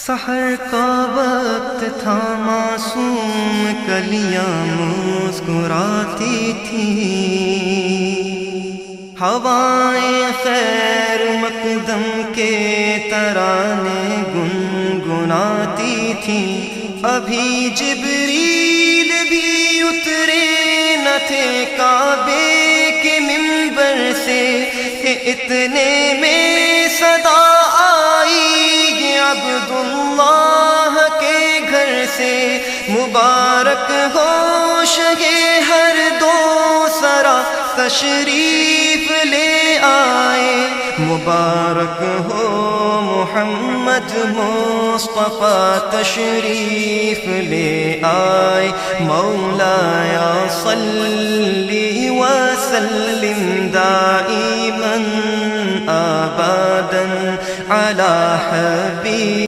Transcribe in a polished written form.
سحر کا وقت تھا، معصوم کلیاں مسکراتی تھیں، ہوائیں خیر مقدم کے ترانے گنگناتی تھیں۔ ابھی جبریل بھی اترے نہ تھے کعبے کے منبر سے کہ اتنے میں صدا آئی عبداللہ کے گھر سے، مبارک ہو شہ ہر دو سرا تشریف لے آئے، مبارک ہو محمد مصطفیٰ تشریف لے آئے۔ مولایا صلی وسلم دائما ابدا علی حبیب